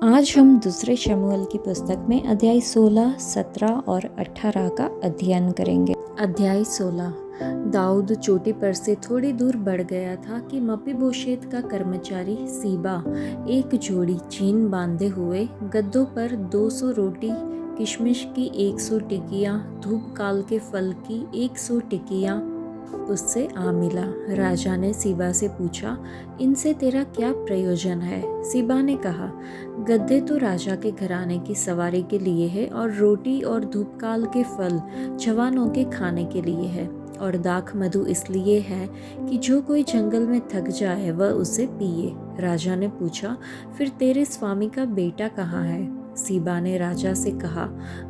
आज हम दूसरे शमूएल की पुस्तक में अध्याय 16, 17 और 18 का अध्ययन करेंगे। अध्याय 16। दाऊद चोटी पर से थोड़ी दूर बढ़ गया था कि मपीबोशेत का कर्मचारी सीबा एक जोड़ी चीन बांधे हुए गद्दों पर 200 रोटी, किशमिश की 100 टिकियाँ, धूप काल के फल की 100 टिकियाँ उससे आ मिला। राजा ने सीबा से पूछा, इनसे तेरा क्या प्रयोजन है? सीबा ने कहा, गद्दे तो राजा के घराने की सवारी के लिए है और रोटी और धूपकाल के फल जवानों के खाने के लिए है, और दाख मधु इसलिए है कि जो कोई जंगल में थक जाए वह उसे पिए। राजा ने पूछा, फिर तेरे स्वामी का बेटा कहाँ है? सीबा ने राजा से कहा,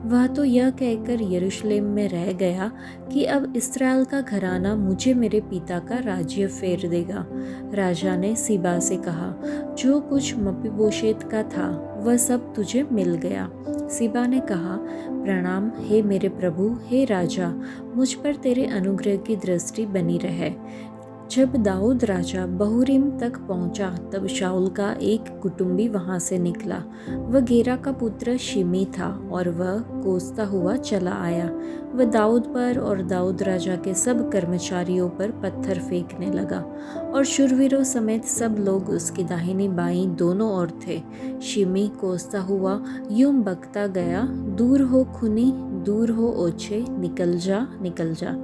वह तो यह कहकर यरूशलेम में रह गया कि अब इस्राएल का घराना मुझे मेरे पिता का राज्य फेर देगा। राजा ने सीबा से कहा, जो कुछ मपीबोशेत का था वह सब तुझे मिल गया। सीबा ने कहा, प्रणाम हे मेरे प्रभु, हे राजा, मुझ पर तेरे अनुग्रह की दृष्टि बनी रहे। जब दाऊद राजा बहुरीम तक पहुंचा तब शाऊल का एक कुटुंबी वहां से निकला। वह गेरा का पुत्र शिमी था और वह कोसता हुआ चला आया। वह दाऊद पर और दाऊद राजा के सब कर्मचारियों पर पत्थर फेंकने लगा, और शूरवीरों समेत सब लोग उसकी दाहिनी बाईं दोनों ओर थे। शिमी कोसता हुआ यूं बकता गया, दूर हो खूनी, दूर हो ओछे, निकल जा निकल जा।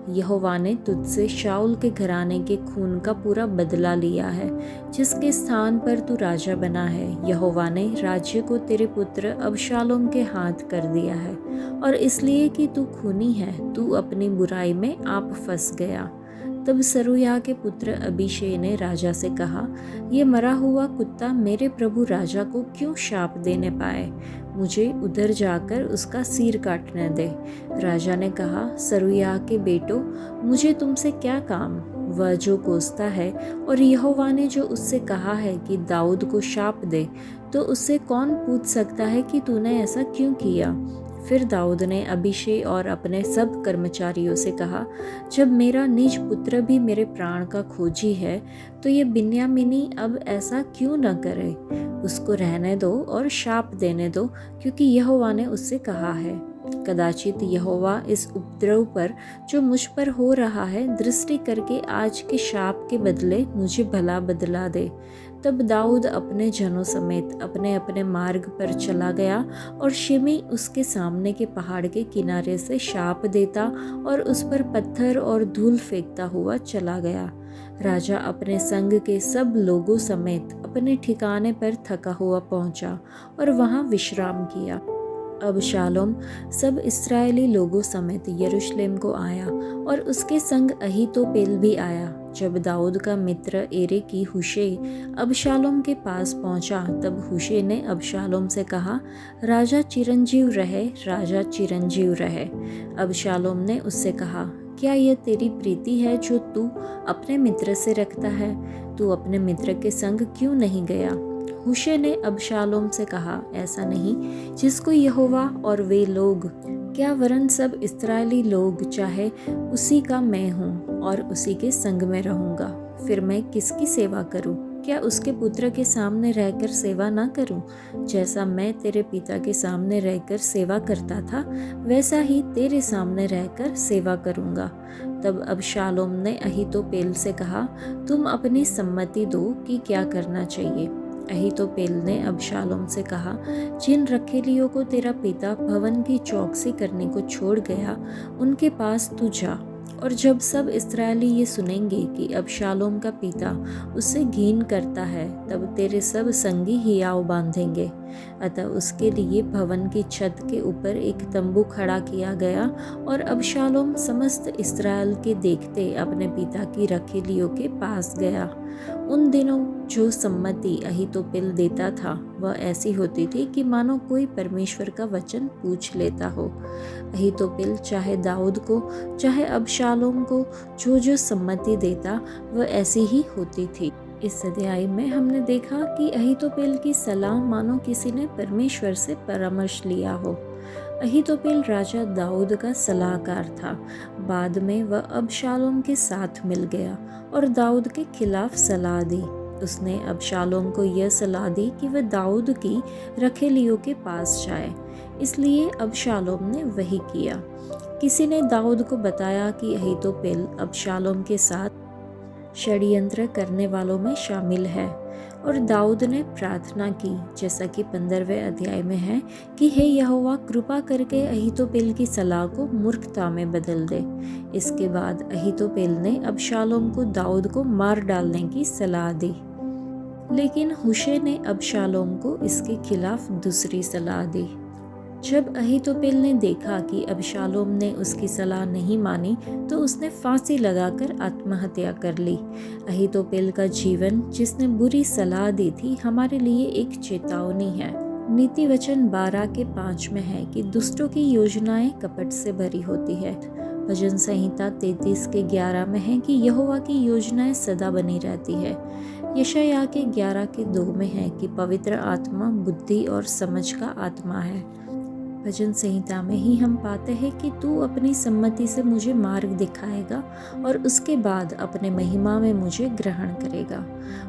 यहोवा ने तुझसे शाऊल के घराने के खून का पूरा बदला लिया है, जिसके स्थान पर तू राजा बना है। यहोवा ने राज्य को तेरे पुत्र अबशालोम के हाथ कर दिया है, और इसलिए कि तू खूनी है, तू अपनी बुराई में आप फंस गया। तब सरूयाह के पुत्र अबीशै ने राजा से कहा, ये मरा हुआ कुत्ता मेरे प्रभु राजा को क्यों शाप देने पाए? मुझे उधर जाकर उसका सिर काटने दे। राजा ने कहा, सरूयाह के बेटो, मुझे तुमसे क्या काम? वह जो कोसता है, और यहोवा ने जो उससे कहा है कि दाऊद को शाप दे, तो उससे कौन पूछ सकता है कि तूने ऐसा क्यों किया? फिर दाऊद ने अबीशै और अपने सब कर्मचारियों से कहा, जब मेरा निज पुत्र भी मेरे प्राण का खोजी है, तो ये बिन्यामीनी अब ऐसा क्यों न करे? उसको रहने दो और शाप देने दो, क्योंकि यहोवा ने उससे कहा है। कदाचित यहोवा इस उपद्रव पर जो मुझ पर हो रहा है दृष्टि करके आज के शाप के बदले मुझे भला बदला दे। तब दाऊद अपने जनों समेत अपने अपने मार्ग पर चला गया, और शिमी उसके सामने के पहाड़ के किनारे से शाप देता और उस पर पत्थर और धूल फेंकता हुआ चला गया। राजा अपने संग के सब लोगों समेत अपने ठिकाने पर थका हुआ पहुंचा और वहां विश्राम किया। अबशालोम सब इस्राएली लोगों समेत यरूशलेम को आया, और उसके संग अहीतोपेल भी आया। जब दाऊद का मित्र एरे की हुशै अबशालोम के पास पहुंचा, तब हुशै ने अबशालोम से कहा, राजा चिरंजीव रहे, राजा चिरंजीव रहे। अबशालोम ने उससे कहा, क्या यह तेरी प्रीति है जो तू अपने मित्र से रखता है? तू अपने मित्र के संग क्यों नहीं गया? हुशै ने अबशालोम से कहा, ऐसा नहीं, जिसको यहोवा और वे लोग, क्या वरन सब इस्राएली लोग चाहे, उसी का मैं हूँ और उसी के संग में रहूँगा। फिर मैं किसकी सेवा करूँ? क्या उसके पुत्र के सामने रहकर सेवा ना करूँ? जैसा मैं तेरे पिता के सामने रहकर सेवा करता था, वैसा ही तेरे सामने रहकर सेवा करूँगा। तब अबशालोम ने अहीतोपेल से कहा, तुम अपनी सम्मति दो कि क्या करना चाहिए। अहीतोपेल ने अबशालोम से कहा, जिन रखेलियों को तेरा पिता भवन की चौकसी करने को छोड़ गया, उनके पास तू जा। और जब सब इस्राएली ये सुनेंगे कि अबशालोम का पिता उससे घीन करता है, तब तेरे सब संगी हियाव बांधेंगे। अतः उसके लिए भवन की छत के ऊपर एक तंबू खड़ा किया गया, और अबशालोम समस्त इस्राएल के देखते अपने पिता की रखेलियों के पास गया। उन दिनों जो सम्मति अहीतोपेल देता था वह ऐसी होती थी कि मानो कोई परमेश्वर का वचन पूछ लेता हो। अहीतोपेल चाहे दाऊद को चाहे अबशालोम को जो जो सम्मति देता वह ऐसी ही होती थी। इस अध्याय में हमने देखा कि अहीतोपेल की सलाह मानो किसी ने परमेश्वर से परामर्श लिया हो। अहीतोपेल राजा दाऊद का सलाहकार था। बाद में वह अबशालोम के साथ मिल गया और दाऊद के खिलाफ सलाह दी। उसने अबशालोम को यह सलाह दी कि वह दाऊद की रखेलियों के पास जाए, इसलिए अबशालोम ने वही किया। किसी ने दाऊद को बताया कि अहीतोपेल अबशालोम के साथ षड्यंत्र करने वालों में शामिल है, और दाऊद ने प्रार्थना की, जैसा कि 15वें अध्याय में है, कि हे यहोवा, कृपा करके अहीतोपेल की सलाह को मूर्खता में बदल दे। इसके बाद अहीतोपेल ने अबशालोम को दाऊद को मार डालने की सलाह दी, लेकिन हुशै ने अबशालोम को इसके खिलाफ दूसरी सलाह दी। जब अहीतोपेल ने देखा कि अबशालोम ने उसकी सलाह नहीं मानी, तो उसने फांसी लगाकर आत्महत्या कर ली। अहीतोपेल का जीवन, जिसने बुरी सलाह दी थी, हमारे लिए एक चेतावनी है। नीति वचन 12:5 में है कि दुष्टों की योजनाएं कपट से भरी होती है। भजन संहिता 33:11 में है कि यहोवा की योजनाएं सदा बनी रहती है। यशायाह के 11:2 में है कि पवित्र आत्मा बुद्धि और समझ का आत्मा है। भजन संहिता में ही हम पाते हैं कि तू अपनी सम्मति से मुझे मार्ग दिखाएगा और उसके बाद अपने महिमा में मुझे ग्रहण करेगा।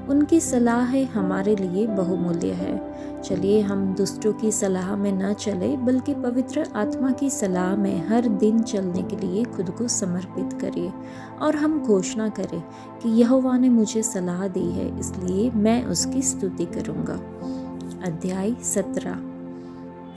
उनकी सलाहें हमारे लिए बहुमूल्य है। चलिए हम दुष्टों की सलाह में न चले, बल्कि पवित्र आत्मा की सलाह में हर दिन चलने के लिए खुद को समर्पित करिए, और हम घोषणा करें कि यहोवा ने मुझे सलाह दी है, इसलिए मैं उसकी स्तुति करूँगा। अध्याय 17।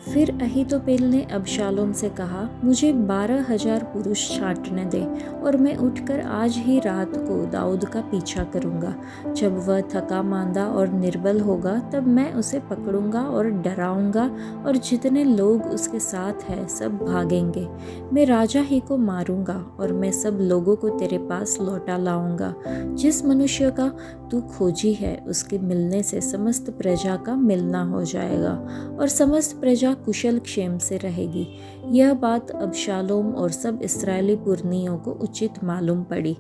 फिर अहीतोपेल ने अबशालोम से कहा, मुझे 12,000 पुरुष छांटने दे, और मैं उठकर आज ही रात को दाऊद का पीछा करूंगा। जब वह थका मांदा और निर्बल होगा, तब मैं उसे पकड़ूंगा और डराऊंगा, और जितने लोग उसके साथ हैं सब भागेंगे। मैं राजा ही को मारूंगा, और मैं सब लोगों को तेरे पास लौटा लाऊंगा। जिस मनुष्य का तू खोजी है, उसके मिलने से समस्त प्रजा का मिलना हो जाएगा, और समस्त प्रजा कुशल क्षेम से रहेगी। यह बात अबशालोम और सब इस्राएली पुरनियों को उचित मालूम पड़ी।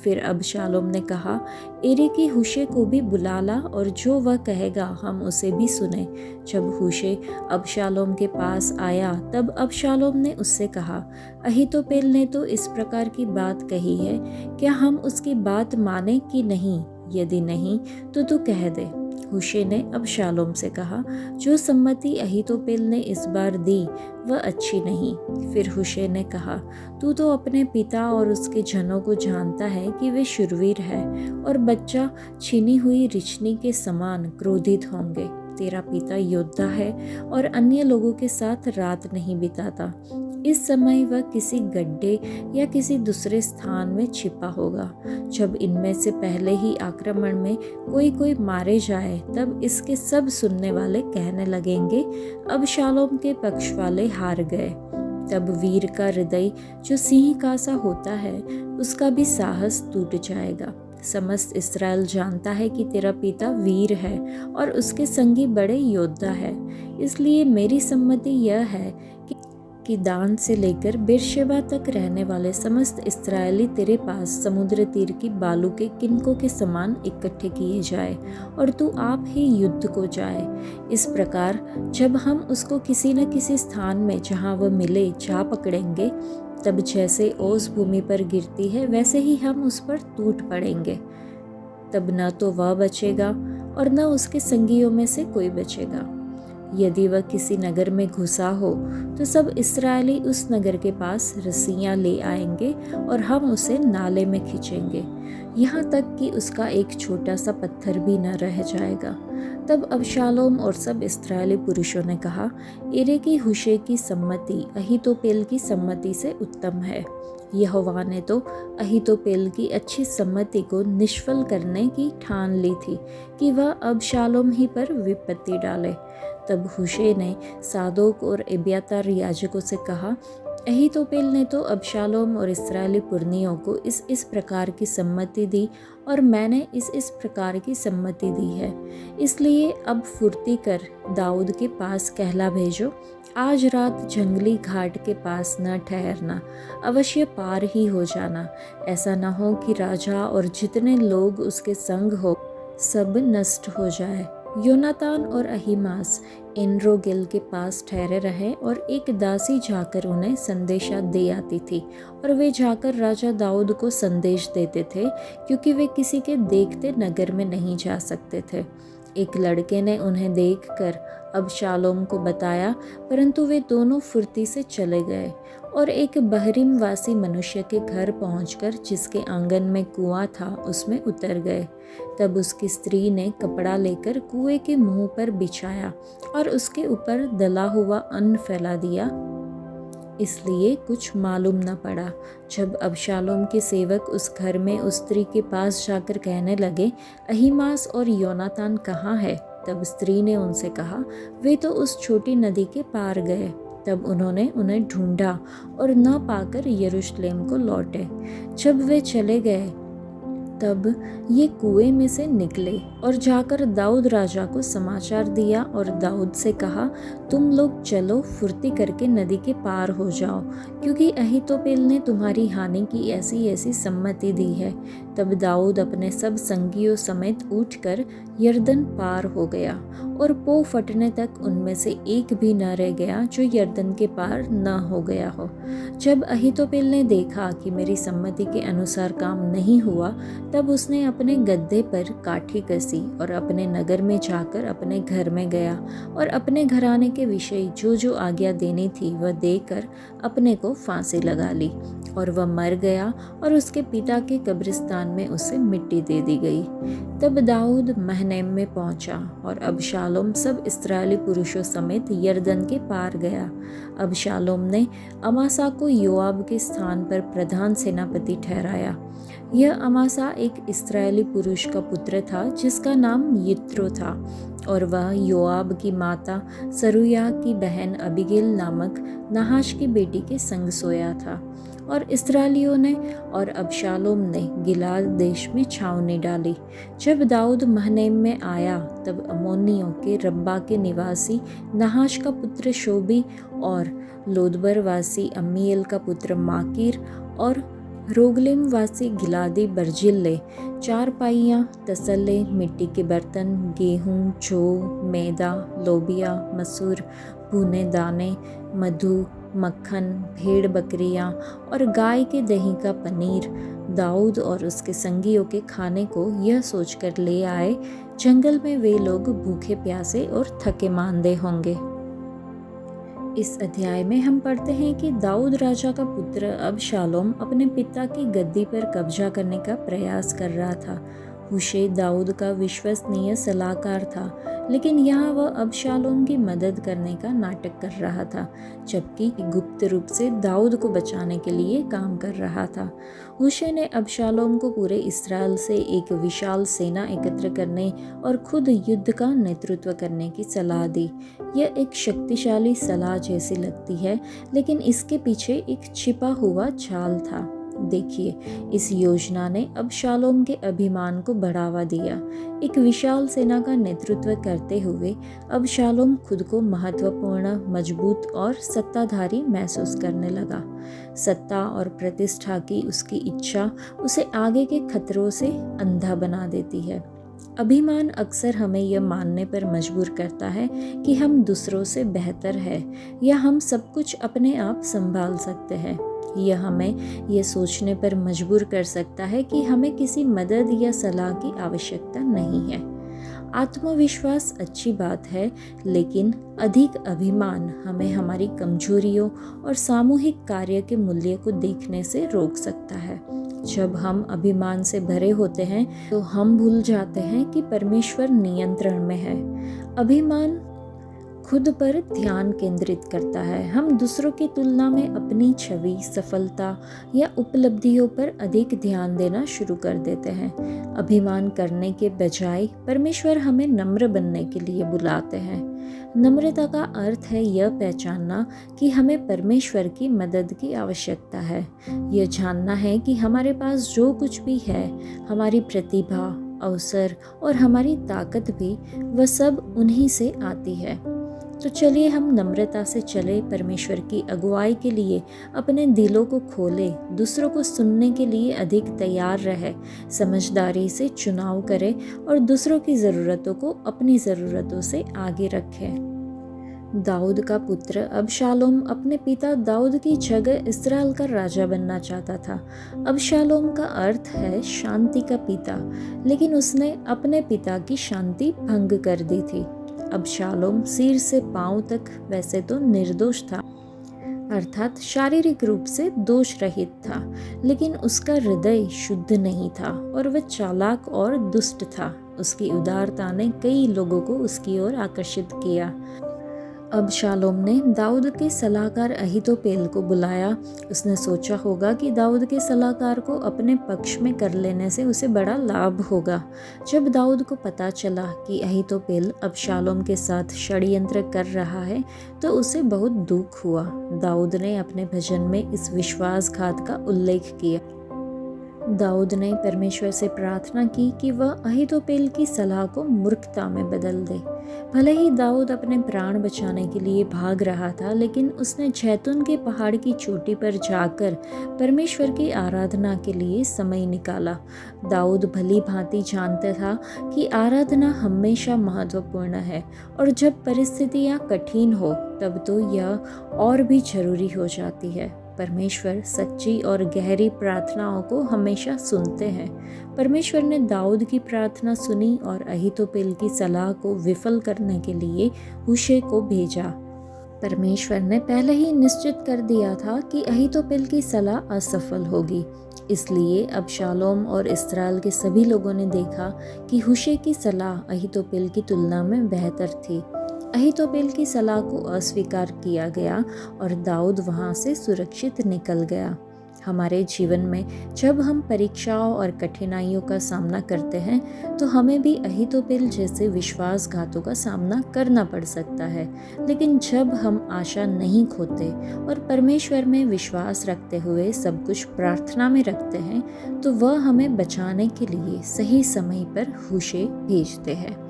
फिर अबशालोम ने कहा, एरे की हुशै को भी बुला ला, और जो वह कहेगा हम उसे भी सुने। जब हुशै अबशालोम के पास आया, तब अबशालोम ने उससे कहा, अहीतोपेल ने तो इस प्रकार की बात कही है, क्या हम उसकी बात माने कि नहीं? यदि नहीं तो तू कह दे। हुशै ने अबशालोम से कहा, जो सम्मति अहीतोपेल ने इस बार दी वह अच्छी नहीं। फिर हुशै ने कहा, तू तो अपने पिता और उसके जनों को जानता है कि वे शूरवीर है, और बच्चा छीनी हुई रिछनी के समान क्रोधित होंगे। तेरा पिता योद्धा है और अन्य लोगों के साथ रात नहीं बिताता। इस समय वह किसी गड्ढे या किसी दूसरे स्थान में छिपा होगा। जब इनमें से पहले ही आक्रमण में कोई मारे जाए, तब इसके सब सुनने वाले कहने लगेंगे, अबशालोम के पक्ष वाले हार गए। तब वीर का हृदय, जो सिंह का सा होता है, उसका भी साहस टूट जाएगा। समस्त इस्राएल जानता है कि तेरा पिता वीर है और उसके संगी बड़े योद्धा है। इसलिए मेरी सम्मति यह है कि दान से लेकर बेरशेबा तक रहने वाले समस्त इस्राएली तेरे पास समुद्र तीर की बालू के किनकों के समान इकट्ठे किए जाए, और तू आप ही युद्ध को जाए। इस प्रकार जब हम उसको किसी न किसी स्थान में जहाँ वह मिले जा पकड़ेंगे, तब जैसे ओस भूमि पर गिरती है, वैसे ही हम उस पर टूट पड़ेंगे। तब न तो वह बचेगा और न उसके संगियों में से कोई बचेगा। यदि वह किसी नगर में घुसा हो, तो सब इस्राएली उस नगर के पास रस्सियां ले आएंगे, और हम उसे नाले में खींचेंगे, यहाँ तक कि उसका एक छोटा सा पत्थर भी न रह जाएगा। तब अबशालोम और सब इस्राएली पुरुषों ने कहा, एरे की हुशै की सम्मति अहीतोपेल की सम्मति से उत्तम है। यहोवा ने तो अहीतोपेल की अच्छी सम्मति को निष्फल करने की ठान ली थी कि वह अबशालोम ही पर विपत्ति डाले। तब हुशै ने सादोक और एब्यातार याजकों से कहा, अहीतोपेल ने तो अबशालोम और इस्राएली पुरनियों को इस प्रकार की सम्मति दी, और मैंने इस प्रकार की सम्मति दी है। इसलिए अब फुर्ती कर दाऊद के पास कहला भेजो, आज रात जंगली घाट के पास न ठहरना, अवश्य पार ही हो जाना। ऐसा न हो कि राजा और जितने लोग उसके संग हो सब नष्ट हो जाए। योनातान और अहीमास एनरोगेल के पास ठहरे रहे और एक दासी जाकर उन्हें संदेशा दे आती थी और वे जाकर राजा दाऊद को संदेश देते थे, क्योंकि वे किसी के देखते नगर में नहीं जा सकते थे। एक लड़के ने उन्हें देखकर अबशालोम को बताया, परंतु वे दोनों फुर्ती से चले गए और एक बहरीम वासी मनुष्य के घर पहुंचकर, जिसके आंगन में कुआं था, उसमें उतर गए। तब उसकी स्त्री ने कपड़ा लेकर कुएं के मुंह पर बिछाया और उसके ऊपर दला हुआ अन्न फैला दिया, इसलिए कुछ मालूम न पड़ा। जब अबशालोम के सेवक उस घर में उस स्त्री के पास जाकर कहने लगे, अहीमास और योनातान कहाँ है? तब स्त्री ने उनसे कहा, वे तो उस छोटी नदी के पार गए। तब उन्होंने उन्हें ढूंढा और न पाकर यरूशलेम को लौटे। जब वे चले गए तब ये कुएं में से निकले और जाकर दाऊद राजा को समाचार दिया और दाऊद से कहा, तुम लोग चलो, फुर्ती करके नदी के पार हो जाओ, क्योंकि अहीतोपेल ने तुम्हारी हानि की ऐसी ऐसी सम्मति दी है। तब दाऊद अपने सब संगियों समेत उठकर यरदन पार हो गया और पो फटने तक उनमें से एक भी न रह गया जो यरदन के पार न हो गया हो। जब अहीतोपेल ने देखा कि मेरी सम्मति के अनुसार काम नहीं हुआ, तब उसने अपने गद्दे पर काठी कसी और अपने नगर में जाकर अपने घर में गया और अपने घराने के विषय जो जो आज्ञा देनी थी वह देकर अपने को फांसी लगा ली और वह मर गया और उसके पिता के कब्रिस्तान में उसे मिट्टी दे दी गई। तब दाऊद महनैम में पहुंचा और अबशालोम सब इस्राएली पुरुषों समेत यरदन के पार गया। अबशालोम ने अमासा को योआब के स्थान पर प्रधान सेनापति ठहराया। यह अमासा एक इस्राएली पुरुष का पुत्र था जिसका नाम यित्रो था और वह योआब की माता सरूयाह की बहन अबीगेल नामक नहाश की बेटी के संग सोया था। और इस्राएलियों ने और अबशालोम ने गिलाद देश में छावनी डाली। जब दाऊद महनैम में आया तब अम्मोनियों के रब्बा के निवासी नहाश का पुत्र शोबी और लोदबर वासी अम्मीएल का पुत्र माकीर और रोगलिम वासी गिलादी बर्जिल्ले चार पाइयाँ, तसल्ले, मिट्टी के बर्तन, गेहूँ, जौ, मैदा, लोबिया, मसूर, भुने दाने, मधु, मक्खन, भेड़ बकरियां और गाय के दही का पनीर दाऊद और उसके संगियों के खाने को यह सोचकर ले आए, जंगल में वे लोग भूखे प्यासे और थके मांदे होंगे। इस अध्याय में हम पढ़ते हैं कि दाऊद राजा का पुत्र अबशालोम अपने पिता की गद्दी पर कब्जा करने का प्रयास कर रहा था। हुशै दाऊद का विश्वसनीय सलाहकार था, लेकिन यहाँ वह अबशालोम की मदद करने का नाटक कर रहा था, जबकि गुप्त रूप से दाऊद को बचाने के लिए काम कर रहा था। हुशै ने अबशालोम को पूरे इस्राएल से एक विशाल सेना एकत्र करने और खुद युद्ध का नेतृत्व करने की सलाह दी। यह एक शक्तिशाली सलाह जैसी लगती है, लेकिन इसके पीछे एक छिपा हुआ चाल था। देखिए, इस योजना ने अबशालोम के अभिमान को बढ़ावा दिया। एक विशाल सेना का नेतृत्व करते हुए अबशालोम खुद को महत्वपूर्ण, मजबूत और सत्ताधारी महसूस करने लगा। सत्ता और प्रतिष्ठा की उसकी इच्छा उसे आगे के खतरों से अंधा बना देती है। अभिमान अक्सर हमें यह मानने पर मजबूर करता है कि हम दूसरों से बेहतर है या हम सब कुछ अपने आप संभाल सकते हैं। यह हमें यह सोचने पर मजबूर कर सकता है कि हमें किसी मदद या सलाह की आवश्यकता नहीं है। आत्मविश्वास अच्छी बात है, लेकिन अधिक अभिमान हमें हमारी कमजोरियों और सामूहिक कार्य के मूल्य को देखने से रोक सकता है। जब हम अभिमान से भरे होते हैं तो हम भूल जाते हैं कि परमेश्वर नियंत्रण में है। अभिमान खुद पर ध्यान केंद्रित करता है। हम दूसरों की तुलना में अपनी छवि, सफलता या उपलब्धियों पर अधिक ध्यान देना शुरू कर देते हैं। अभिमान करने के बजाय परमेश्वर हमें नम्र बनने के लिए बुलाते हैं। नम्रता का अर्थ है यह पहचानना कि हमें परमेश्वर की मदद की आवश्यकता है। यह जानना है कि हमारे पास जो कुछ भी है, हमारी प्रतिभा, अवसर और हमारी ताकत भी, वह सब उन्हीं से आती है। तो चलिए हम नम्रता से चले, परमेश्वर की अगुवाई के लिए अपने दिलों को खोले, दूसरों को सुनने के लिए अधिक तैयार रहे, समझदारी से चुनाव करें और दूसरों की ज़रूरतों को अपनी ज़रूरतों से आगे रखें। दाऊद का पुत्र अबशालोम अपने पिता दाऊद की जगह इस्राएल का राजा बनना चाहता था। अबशालोम का अर्थ है शांति का पिता, लेकिन उसने अपने पिता की शांति भंग कर दी थी। अबशालोम सिर से पांव तक वैसे तो निर्दोष था, अर्थात शारीरिक रूप से दोष रहित था, लेकिन उसका हृदय शुद्ध नहीं था और वह चालाक और दुष्ट था। उसकी उदारता ने कई लोगों को उसकी ओर आकर्षित किया। अबशालोम ने दाऊद के सलाहकार अहीतोपेल को बुलाया। उसने सोचा होगा कि दाऊद के सलाहकार को अपने पक्ष में कर लेने से उसे बड़ा लाभ होगा। जब दाऊद को पता चला कि अहीतोपेल अबशालोम के साथ षड्यंत्र कर रहा है तो उसे बहुत दुख हुआ। दाऊद ने अपने भजन में इस विश्वासघात का उल्लेख किया। दाऊद ने परमेश्वर से प्रार्थना की कि वह अहीतोपेल की सलाह को मूर्खता में बदल दे। भले ही दाऊद अपने प्राण बचाने के लिए भाग रहा था, लेकिन उसने जैतून के पहाड़ की चोटी पर जाकर परमेश्वर की आराधना के लिए समय निकाला। दाऊद भली भांति जानता था कि आराधना हमेशा महत्वपूर्ण है और जब परिस्थितियां कठिन हो तब तो यह और भी जरूरी हो जाती है। परमेश्वर सच्ची और गहरी प्रार्थनाओं को हमेशा सुनते हैं। परमेश्वर ने दाऊद की प्रार्थना सुनी और अहीतोपेल की सलाह को विफल करने के लिए हुशै को भेजा। परमेश्वर ने पहले ही निश्चित कर दिया था कि अहीतोपेल की सलाह असफल होगी। इसलिए अबशालोम और इस्राएल के सभी लोगों ने देखा कि हुशै की सलाह अहीतोपेल की तुलना में बेहतर थी। अहीतोपेल की सलाह को अस्वीकार किया गया और दाऊद वहां से सुरक्षित निकल गया। हमारे जीवन में जब हम परीक्षाओं और कठिनाइयों का सामना करते हैं तो हमें भी अहीतोपेल जैसे विश्वासघातों का सामना करना पड़ सकता है, लेकिन जब हम आशा नहीं खोते और परमेश्वर में विश्वास रखते हुए सब कुछ प्रार्थना में रखते हैं तो वह हमें बचाने के लिए सही समय पर हुशै भेजते हैं।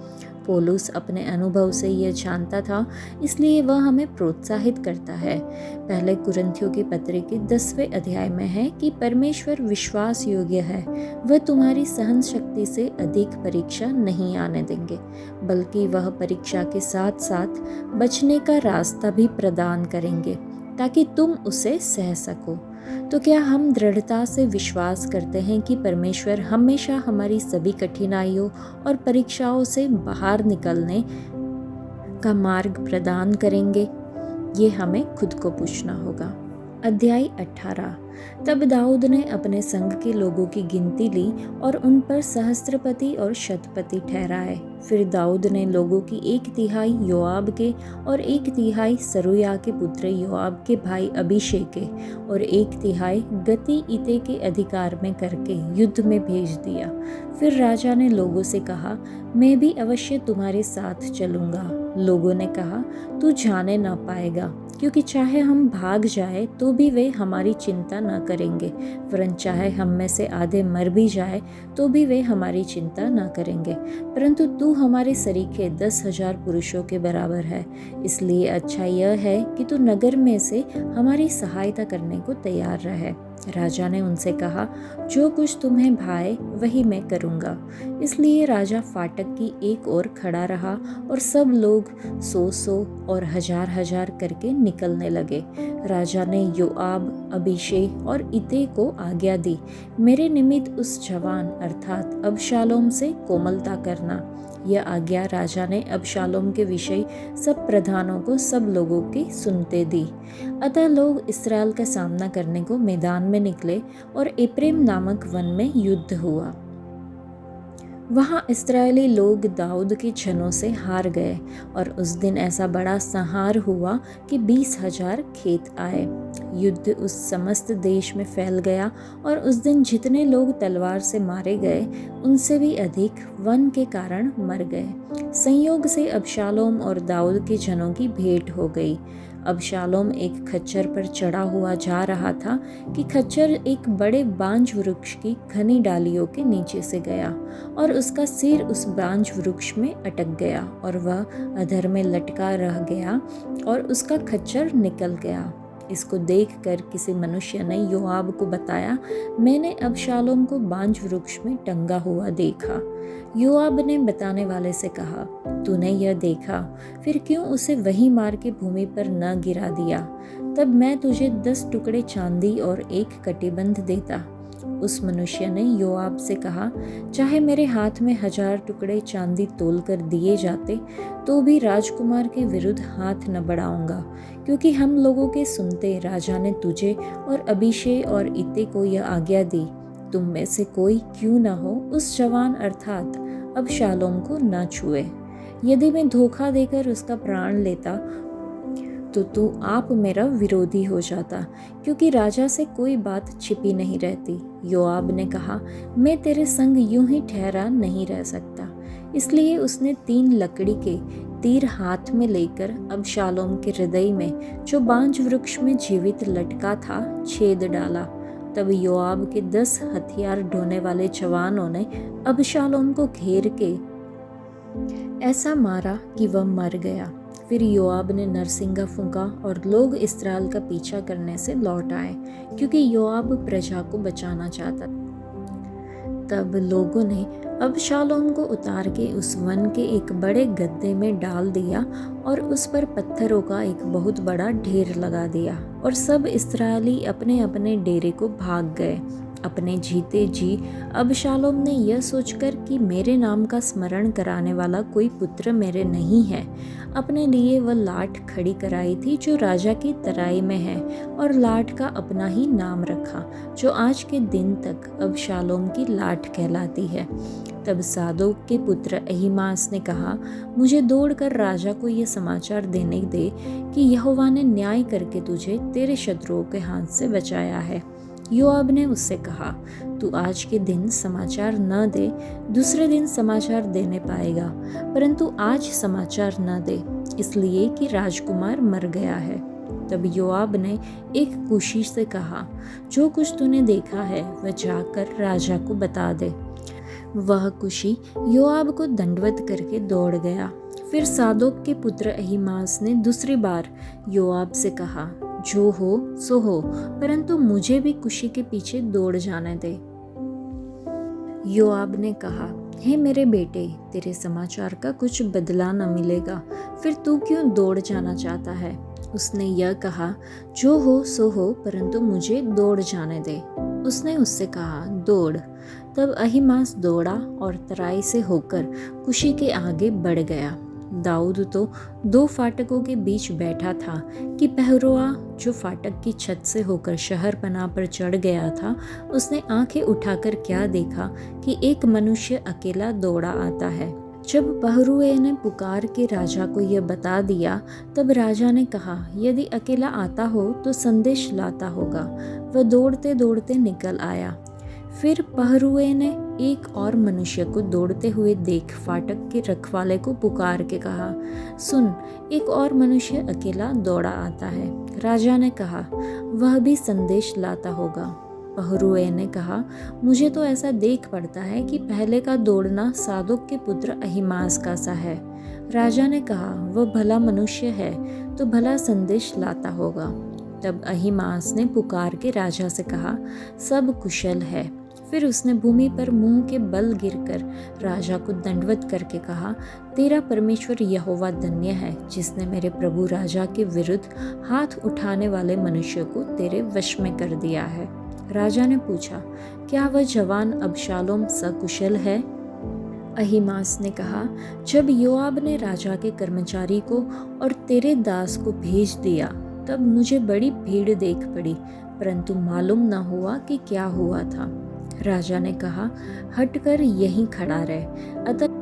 पौलुस अपने अनुभव से यह जानता था, इसलिए वह हमें प्रोत्साहित करता है। पहले कुरिन्थियों की पत्री के 10वें अध्याय में है कि परमेश्वर विश्वास योग्य है, वह तुम्हारी सहन शक्ति से अधिक परीक्षा नहीं आने देंगे, बल्कि वह परीक्षा के साथ साथ बचने का रास्ता भी प्रदान करेंगे ताकि तुम उसे सह सको। तो क्या हम दृढ़ता से विश्वास करते हैं कि परमेश्वर हमेशा हमारी सभी कठिनाइयों और परीक्षाओं से बाहर निकलने का मार्ग प्रदान करेंगे? ये हमें खुद को पूछना होगा। अध्याय 18। तब दाऊद ने अपने संग के लोगों की गिनती ली और उन पर सहस्त्रपति और शतपति ठहराए। फिर दाऊद ने लोगों की 1/3 योआब के और 1/3 सरूया के पुत्र योआब के भाई अभिषेक के और 1/3 गती इते के अधिकार में करके युद्ध में भेज दिया। फिर राजा ने लोगों से कहा, मैं भी अवश्य तुम्हारे साथ चलूंगा। लोगों ने कहा, तू जाने ना पाएगा, क्योंकि चाहे हम भाग जाए तो भी वे हमारी चिंता न करेंगे, वरन चाहे हम में से आधे मर भी जाए तो भी वे हमारी चिंता न करेंगे, परंतु तू हमारे सरीखे 10,000 पुरुषों के बराबर है। इसलिए अच्छा यह है कि तू नगर में से हमारी सहायता करने को तैयार रहे। राजा ने उनसे कहा, जो कुछ तुम्हें भाए वही मैं करूँगा। इसलिए राजा फाटक की एक ओर खड़ा रहा और सब लोग 100 और 1000 करके निकलने लगे। राजा ने योआब, अभिषेक और इते को आज्ञा दी, मेरे निमित्त उस जवान अर्थात अबशालोम से कोमलता करना। यह आज्ञा राजा ने अबशालोम के विषय सब प्रधानों को सब लोगों की सुनते दी। अतः लोग इस्राएल का सामना करने को मैदान में निकले और एप्रेम नामक वन में युद्ध हुआ। वहाँ इस्राएली लोग दाऊद के जनों से हार गए और उस दिन ऐसा बड़ा संहार हुआ कि 20,000 खेत आए। युद्ध उस समस्त देश में फैल गया और उस दिन जितने लोग तलवार से मारे गए उनसे भी अधिक वन के कारण मर गए। संयोग से अबशालोम और दाऊद के जनों की भेंट हो गई। अबशालोम एक खच्चर पर चढ़ा हुआ जा रहा था कि खच्चर एक बड़े बांज वृक्ष की घनी डालियों के नीचे से गया और उसका सिर उस बांज वृक्ष में अटक गया और वह अधर में लटका रह गया और उसका खच्चर निकल गया। इसको देखकर किसी मनुष्य ने योआब को बताया, मैंने अबशालोम को बांज वृक्ष में टंगा हुआ देखा। योआब ने बताने वाले से कहा, तूने यह देखा, फिर क्यों उसे वहीं मार के भूमि पर न गिरा दिया? तब मैं तुझे 10 टुकड़े चांदी और एक कटिबंध देता। उस मनुष्य ने योआब से कहा, चाहे मेरे हाथ में 1000 टुकड़े चांदी तोल कर दिए जाते तो भी राजकुमार के विरुद्ध हाथ न बढ़ाऊंगा, क्योंकि हम लोगों के सुनते राजा ने तुझे और अबीशै और इत्ते को यह आज्ञा दी, तुम में से कोई क्यों न हो उस जवान अर्थात अबशालोम को न छुए। यदि मैं धोखा देकर उसका प्राण लेता तो तू आप मेरा विरोधी हो जाता, क्योंकि राजा से कोई बात छिपी नहीं रहती। योआब ने कहा, मैं तेरे संग यूं ही ठहरा नहीं रह सकता। इसलिए उसने 3 लकड़ी के तीर हाथ में लेकर अबशालोम के हृदय में, जो बांज वृक्ष में जीवित लटका था, छेद डाला। तब योआब के 10 हथियार ढोने वाले जवानों ने अबशालोम को घेर के ऐसा मारा कि वह मर गया। फिर योआब ने नरसिंगा फूंका और लोग इस्राएल का पीछा करने से लौट आए, क्योंकि योआब प्रजा को बचाना चाहता। तब लोगों ने अबशालोम को उतार के उस वन के एक बड़े गड्ढे में डाल दिया और उस पर पत्थरों का एक बहुत बड़ा ढेर लगा दिया, और सब इस्राएली अपने अपने डेरे को भाग गए। अपने जीते जी अबशालोम ने यह सोचकर कि मेरे नाम का स्मरण कराने वाला कोई पुत्र मेरे नहीं है, अपने लिए वह लाट खड़ी कराई थी जो राजा की तराई में है, और लाट का अपना ही नाम रखा, जो आज के दिन तक अबशालोम की लाट कहलाती है। तब सादोक के पुत्र अहीमास ने कहा, मुझे दौड़कर राजा को यह समाचार देने दे कि यहोवा ने न्याय करके तुझे तेरे शत्रुओं के हाथ से बचाया है। योआब ने उससे कहा, तू आज के दिन समाचार न दे, दूसरे दिन समाचार देने पाएगा, परंतु आज समाचार न दे, इसलिए कि राजकुमार मर गया है। तब योआब ने एक कुशी से कहा, जो कुछ तूने देखा है वह जाकर राजा को बता दे। वह कुशी योआब को दंडवत करके दौड़ गया। फिर सादोक के पुत्र अहीमास ने दूसरी बार योआब से कहा, जो हो सो हो, परंतु मुझे भी कुशी के पीछे दौड़ जाने दे। योआब ने कहा, हे मेरे बेटे, तेरे समाचार का कुछ बदला न मिलेगा, फिर तू क्यों दौड़ जाना चाहता है? उसने यह कहा, जो हो सो हो, परंतु मुझे दौड़ जाने दे। उसने उससे कहा, दौड़। तब अहीमास दौड़ा और तराई से होकर कुशी के आगे बढ़ गया। दाऊद तो 2 फाटकों के बीच बैठा था कि पहरुआ, जो फाटक की छत से होकर शहर पनाह पर चढ़ गया था, उसने आंखें उठाकर क्या देखा कि एक मनुष्य अकेला दौड़ा आता है। जब पहरुए ने पुकार के राजा को यह बता दिया, तब राजा ने कहा, यदि अकेला आता हो तो संदेश लाता होगा। वह दौड़ते दौड़ते निकल आया। फिर पहरुए ने एक और मनुष्य को दौड़ते हुए देख फाटक के रखवाले को पुकार के कहा, सुन, एक और मनुष्य अकेला दौड़ा आता है। राजा ने कहा, वह भी संदेश लाता होगा। पहरुए ने कहा, मुझे तो ऐसा देख पड़ता है कि पहले का दौड़ना सादोक के पुत्र अहीमास का सा है। राजा ने कहा, वह भला मनुष्य है तो भला संदेश लाता होगा। तब अहीमास ने पुकार के राजा से कहा, सब कुशल है। फिर उसने भूमि पर मुंह के बल गिरकर राजा को दंडवत करके कहा, तेरा परमेश्वर यहोवा धन्य है, जिसने मेरे प्रभु राजा के विरुद्ध हाथ उठाने वाले मनुष्य को तेरे वश में कर दिया है। राजा ने पूछा, क्या वह जवान अबशालोम सकुशल है? अहीमास ने कहा, जब योआब ने राजा के कर्मचारी को और तेरे दास को भेज दिया, तब मुझे बड़ी भीड़ देख पड़ी, परंतु मालूम न हुआ कि क्या हुआ था। राजा ने कहा, हटकर यहीं खड़ा रह। अतः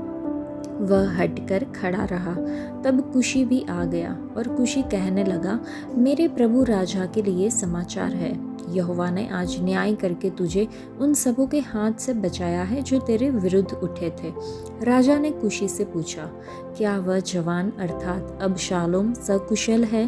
वह हटकर खड़ा रहा। तब कुशी भी आ गया और कुशी कहने लगा, मेरे प्रभु राजा के लिए समाचार है। यहोवा ने आज न्याय करके तुझे उन सबों के हाथ से बचाया है जो तेरे विरुद्ध उठे थे। राजा ने कुशी से पूछा, क्या वह जवान अर्थात अबशालोम सकुशल है?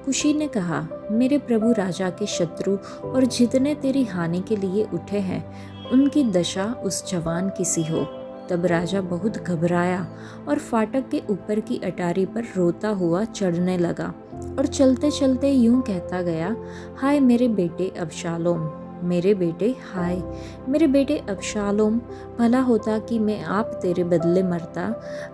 कुशी ने कहा, मेरे प्रभु राजा के शत्रु और जितने तेरी हानि के लिए उठे हैं, उनकी दशा उस जवान की सी हो। तब राजा बहुत घबराया और फाटक के ऊपर की अटारी पर रोता हुआ चढ़ने लगा और चलते चलते यूं कहता गया, हाय मेरे बेटे अबशालोम, मेरे बेटे, हाय मेरे बेटे अबशालोम, भला होता कि मैं आप तेरे बदले मरता।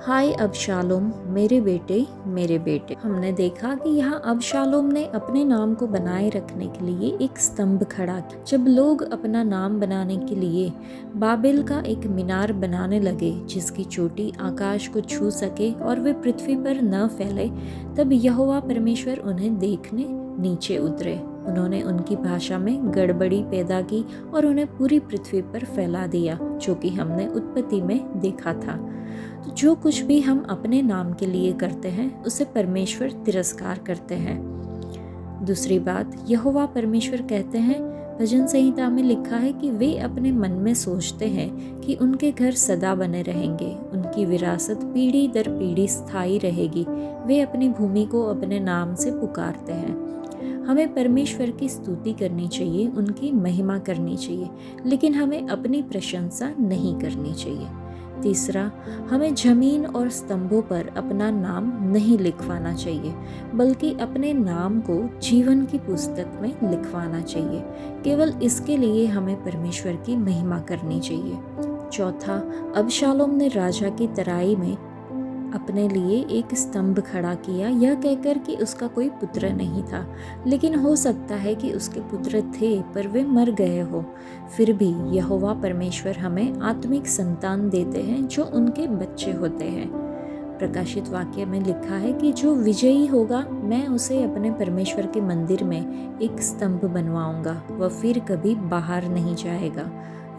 हाय अबशालोम, मेरे बेटे, मेरे बेटे। हमने देखा कि यहाँ अबशालोम ने अपने नाम को बनाए रखने के लिए एक स्तंभ खड़ा किया। जब लोग अपना नाम बनाने के लिए बाबेल का एक मीनार बनाने लगे जिसकी चोटी आकाश को छू सके और वे पृथ्वी पर न फैले, तब यहोवा परमेश्वर उन्हें देखने नीचे उतरे। उन्होंने उनकी भाषा में गड़बड़ी पैदा की और उन्हें पूरी पृथ्वी पर फैला दिया, जो कि हमने उत्पत्ति में देखा था। तो जो कुछ भी हम अपने नाम के लिए करते हैं उसे परमेश्वर तिरस्कार करते हैं। दूसरी बात, यहोवा परमेश्वर कहते हैं, भजन संहिता में लिखा है कि वे अपने मन में सोचते हैं कि उनके घर सदा बने रहेंगे, उनकी विरासत पीढ़ी दर पीढ़ी स्थायी रहेगी। वे अपनी भूमि को अपने नाम से पुकारते हैं। हमें परमेश्वर की स्तुति करनी चाहिए, उनकी महिमा करनी चाहिए, लेकिन हमें अपनी प्रशंसा नहीं करनी चाहिए। तीसरा, हमें जमीन और स्तंभों पर अपना नाम नहीं लिखवाना चाहिए, बल्कि अपने नाम को जीवन की पुस्तक में लिखवाना चाहिए। केवल इसके लिए हमें परमेश्वर की महिमा करनी चाहिए। चौथा, अबशालोम ने राजा की तराई में अपने लिए एक स्तंभ खड़ा किया, यह कहकर कि उसका कोई पुत्र नहीं था, लेकिन हो सकता है कि उसके पुत्र थे पर वे मर गए हो। फिर भी यहोवा परमेश्वर हमें आत्मिक संतान देते हैं जो उनके बच्चे होते हैं। प्रकाशित वाक्य में लिखा है कि जो विजयी होगा, मैं उसे अपने परमेश्वर के मंदिर में एक स्तंभ बनवाऊंगा, वह फिर कभी बाहर नहीं जाएगा।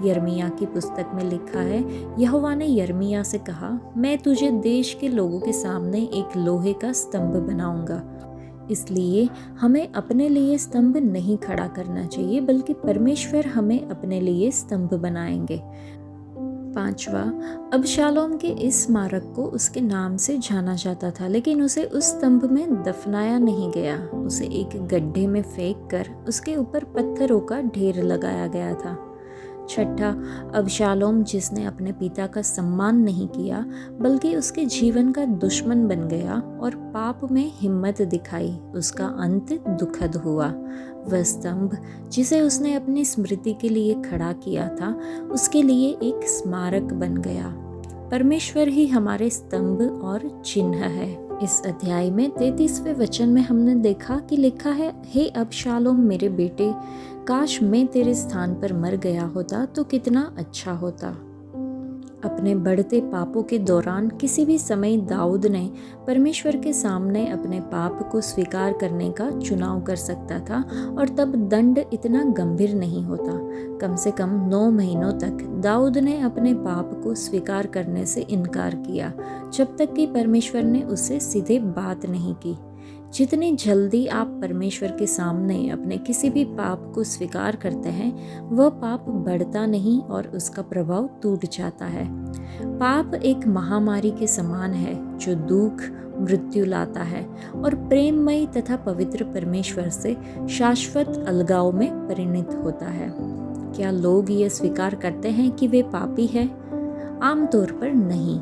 यर्मिया की पुस्तक में लिखा है, यहोवा ने यर्मिया से कहा, मैं तुझे देश के लोगों के सामने एक लोहे का स्तंभ बनाऊंगा। इसलिए हमें अपने लिए स्तंभ नहीं खड़ा करना चाहिए, बल्कि परमेश्वर हमें अपने लिए स्तंभ बनाएंगे। पांचवा, अबशालोम के इस स्मारक को उसके नाम से जाना जाता था, लेकिन उसे उस स्तंभ में दफनाया नहीं गया। उसे एक गड्ढे में फेंक कर उसके ऊपर पत्थरों का ढेर लगाया गया था। छठा, अबशालोम जिसने अपने पिता का सम्मान नहीं किया, बल्कि उसके जीवन का दुश्मन बन गया और पाप में हिम्मत दिखाई, उसका अंत दुखद हुआ। वह स्तंभ जिसे उसने अपनी स्मृति के लिए खड़ा किया था, उसके लिए एक स्मारक बन गया। परमेश्वर ही हमारे स्तंभ और चिन्ह है। इस अध्याय में 33वें वचन में हमने देखा कि लिखा है, हे अबशालोम मेरे बेटे, काश मैं तेरे स्थान पर मर गया होता तो कितना अच्छा होता। अपने बढ़ते पापों के दौरान किसी भी समय दाऊद ने परमेश्वर के सामने अपने पाप को स्वीकार करने का चुनाव कर सकता था और तब दंड इतना गंभीर नहीं होता। कम से कम 9 महीनों तक दाऊद ने अपने पाप को स्वीकार करने से इनकार किया, जब तक कि परमेश्वर ने उससे सीधे बात नहीं की। जितनी जल्दी आप परमेश्वर के सामने अपने किसी भी पाप को स्वीकार करते हैं, वह पाप बढ़ता नहीं और उसका प्रभाव टूट जाता है। पाप एक महामारी के समान है जो दुख, मृत्यु लाता है और प्रेममयी तथा पवित्र परमेश्वर से शाश्वत अलगाव में परिणत होता है। क्या लोग ये स्वीकार करते हैं कि वे पापी हैं? आमतौर पर नहीं।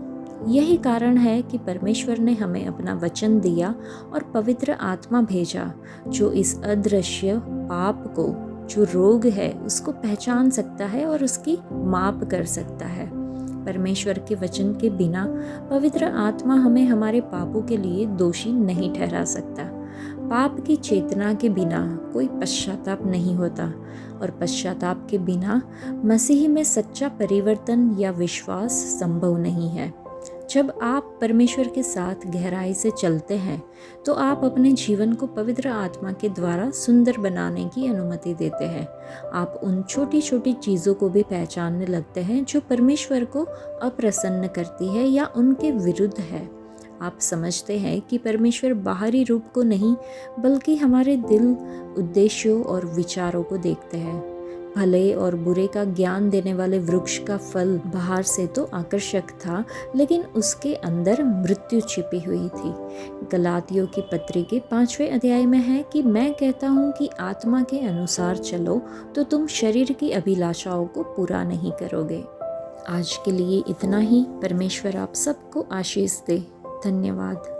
यही कारण है कि परमेश्वर ने हमें अपना वचन दिया और पवित्र आत्मा भेजा, जो इस अदृश्य पाप को, जो रोग है, उसको पहचान सकता है और उसकी माप कर सकता है। परमेश्वर के वचन के बिना पवित्र आत्मा हमें हमारे पापों के लिए दोषी नहीं ठहरा सकता। पाप की चेतना के बिना कोई पश्चाताप नहीं होता और पश्चाताप के बिना मसीह में सच्चा परिवर्तन या विश्वास संभव नहीं है। जब आप परमेश्वर के साथ गहराई से चलते हैं तो आप अपने जीवन को पवित्र आत्मा के द्वारा सुंदर बनाने की अनुमति देते हैं। आप उन छोटी छोटी चीज़ों को भी पहचानने लगते हैं जो परमेश्वर को अप्रसन्न करती है या उनके विरुद्ध है। आप समझते हैं कि परमेश्वर बाहरी रूप को नहीं बल्कि हमारे दिल, उद्देश्यों और विचारों को देखते हैं। भले और बुरे का ज्ञान देने वाले वृक्ष का फल बाहर से तो आकर्षक था, लेकिन उसके अंदर मृत्यु छिपी हुई थी। गलातियों की पत्री के 5वें अध्याय में है कि मैं कहता हूँ कि आत्मा के अनुसार चलो तो तुम शरीर की अभिलाषाओं को पूरा नहीं करोगे। आज के लिए इतना ही। परमेश्वर आप सबको आशीष दे। धन्यवाद।